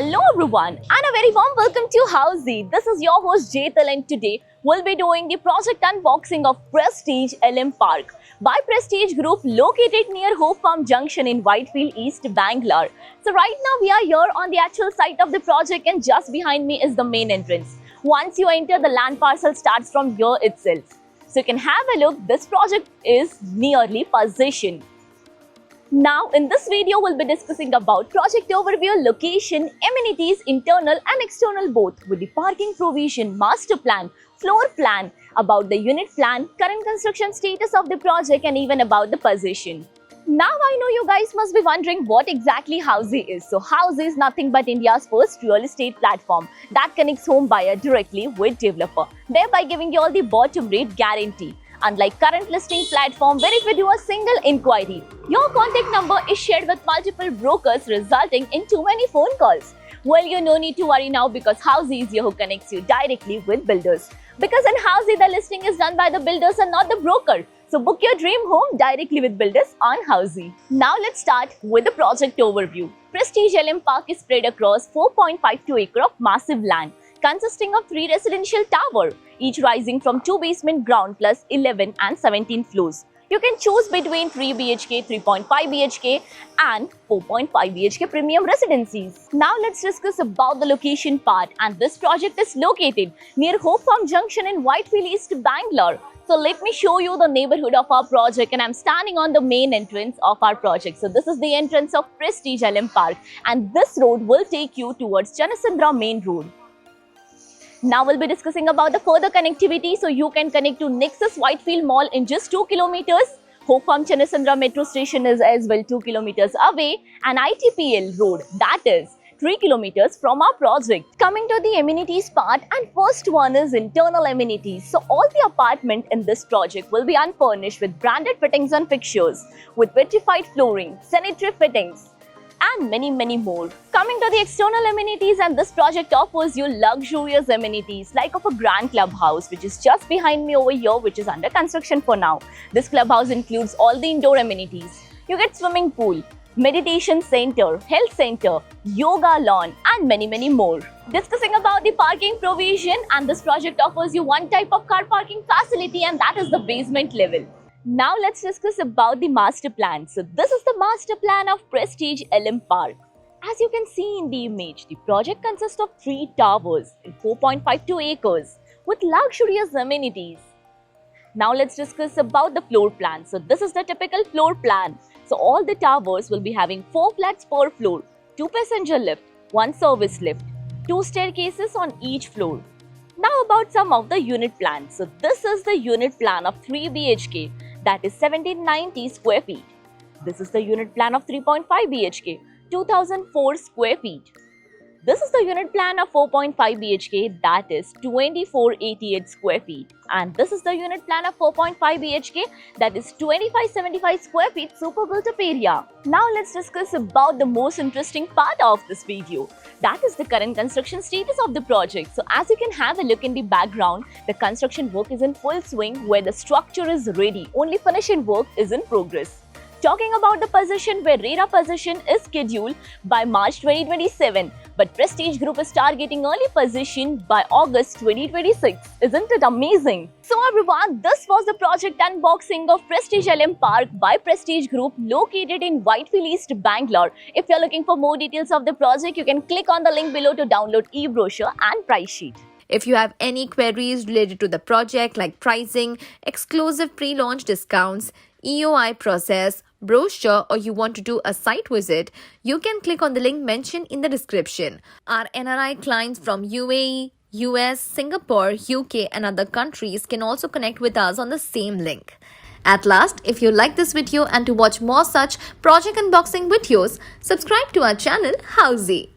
Hello everyone and a very warm welcome to Housey. This is your host Jetal and today we'll be doing the project unboxing of Prestige LM Park by Prestige Group located near Hope Farm Junction in Whitefield East, Bangalore. So right now we are here on the actual site of the project and just behind me is the main entrance. Once you enter, the land parcel starts from here itself. So you can have a look. This project is nearly possession. Now in this video we'll be discussing about project overview, location, amenities, internal and external both, with the parking provision, master plan, floor plan, about the unit plan, current construction status of the project and even about the possession. Now I know you guys must be wondering what exactly Housey is. So Housey is nothing but India's first real estate platform that connects home buyer directly with developer, thereby giving you all the bottom rate guarantee. Unlike current listing platform where if you do a single inquiry, your contact number is shared with multiple brokers resulting in too many phone calls. Well, you no need to worry now because Housey is here who connects you directly with builders. Because in Housey, the listing is done by the builders and not the broker. So book your dream home directly with builders on Housey. Now let's start with the project overview. Prestige LM Park is spread across 4.52 acres of massive land, consisting of 3 residential towers, each rising from 2 basement ground plus 11 and 17 floors. You can choose between 3 BHK, 3.5 BHK and 4.5 BHK premium residencies. Now let's discuss about the location part, and this project is located near Hope Farm Junction in Whitefield East, Bangalore. So let me show you the neighborhood of our project, and I'm standing on the main entrance of our project. So this is the entrance of Prestige LM Park and this road will take you towards Chanasandra main road. Now we'll be discussing about the further connectivity. So you can connect to Nexus Whitefield Mall in just 2 kilometers. Hope Farm Chanasandra metro station is as well 2 kilometers away, and ITPL road, that is 3 kilometers from our project. Coming to the amenities part, and first one is internal amenities. So all the apartment in this project will be unfurnished with branded fittings and fixtures, with vitrified flooring, sanitary fittings, and many more. Coming to the external amenities, and this project offers you luxurious amenities like of a grand clubhouse, which is just behind me over here, which is under construction for now. This clubhouse includes all the indoor amenities. You get swimming pool, meditation center, health center, yoga lawn and many more. Discussing about the parking provision, and this project offers you one type of car parking facility, and that is the basement level. Now let's discuss about the master plan. So this is the master plan of Prestige LM Park. As you can see in the image, the project consists of 3 towers in 4.52 acres with luxurious amenities. Now let's discuss about the floor plan. So this is the typical floor plan. So all the towers will be having 4 flats per floor, 2 passenger lift, 1 service lift, 2 staircases on each floor. Now about some of the unit plans. So this is the unit plan of 3 BHK, that is 1790 square feet. This is the unit plan of 3.5 BHK, 2004 square feet. This is the unit plan of 4.5 BHK, that is 2488 square feet. And this is the unit plan of 4.5 BHK, that is 2575 square feet super built-up area. Now let's discuss about the most interesting part of this video. That is the current construction status of the project. So as you can have a look in the background, the construction work is in full swing where the structure is ready. Only finishing work is in progress. Talking about the possession, where RERA possession is scheduled by March 2027, but Prestige Group is targeting early possession by August 2026. Isn't it amazing? So everyone, this was the project unboxing of Prestige LM Park by Prestige Group located in Whitefield East, Bangalore. If you're looking for more details of the project, you can click on the link below to download e-brochure and price sheet. If you have any queries related to the project like pricing, exclusive pre-launch discounts, EOI process, brochure, or you want to do a site visit, you can click on the link mentioned in the description. Our NRI clients from UAE, US, Singapore, UK and other countries can also connect with us on the same link. At last, if you like this video and to watch more such project unboxing videos, subscribe to our channel Housey.